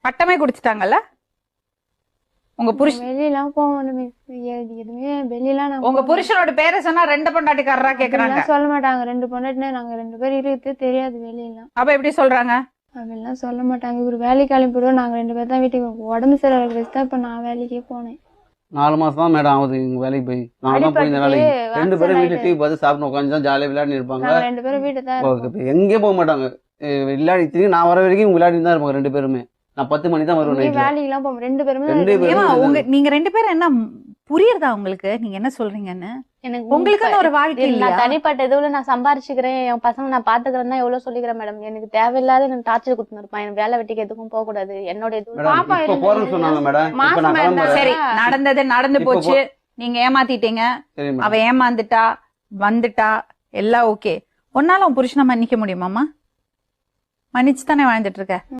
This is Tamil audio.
பட்டமே குடிச்சிட்டாங்கல்ல உங்க புருஷன்? வெளியெல்லாம் போக மாட்டேன் எதுவுமே வெளியெல்லாம் நான் உங்க புருஷனோட பேரை சொன்னா 2 பொண்டாட்டிக்காரரா கேக்குறாங்க. சொல்ல மாட்டாங்க. 2 பொண்டாட்டினா நாங்க 2 பேர் இருக்கிறதே தெரியாது வெளியெல்லாம். அப்ப எப்படி சொல்றாங்க? அப்படிலாம் சொல்ல மாட்டாங்க. இவரு வேலைக்கு கிளம்பிடுவோம். நாங்க 2 பேர் தான் வீட்டுக்கு உடம்பு சரியாக தான் இப்ப நான் வேலைக்கே போனேன். 4 மாசம் தான் மேடம் ஆகுது இவங்க வேலைக்கு போய். நான் தான் போய் இந்த வேலைக்கு 2 பேரும் வீட்டுல டிவி பார்த்து சாப்பிட்டு உட்காந்து தான் ஜாலியா விளையாடி இருப்பாங்க. 2 பேரும் வீட்டு தான் எங்கேயும் போக மாட்டாங்க. விளையாடி திரும்பி நான் வர வரைக்கும் இவங்க விளையாடி தான் இருப்பாங்க 2 பேருமே. நான் 10 மணி தான் வருவேன். வேலைக்கு எல்லாம் போவோம் 2 பேருமே. நீங்க 2 பேரும் என்ன புரியுறதா உங்களுக்கு நீங்க என்ன சொல்றீங்கன்னு? எனக்கு உங்களுக்கு ஒரு வாழ்க்கை இல்ல. நான் தனிப்பட்ட இதுல நான் சம்பாரிச்சுக்கிறேன், என் பசங்க நான் பாத்துக்கிறேன் தான் எவ்வளவு சொல்லிக்கிறேன் மேடம். எனக்கு தேவையில்லாத எனக்கு டார்ச்சர் கொடுத்துருப்பான். எனக்கு வேலை வெட்டிக்கு எதுக்கும் போக கூடாது. என்னோட இது பாப்பா இப்ப போறேன்னு சொன்னாங்க மேடம். இப்ப நான் கிளம்புறேன். சரி நடந்தது நடந்து போச்சு. நீங்க ஏமாத்திட்டீங்க. அவ ஏமாந்துட்டா வந்துட்டா எல்லாம் ஓகே. உன்னால உன் புருஷனை மன்னிக்க முடியுமாமா? மன்னிச்சு தானே வாழ்ந்துட்டு இருக்க.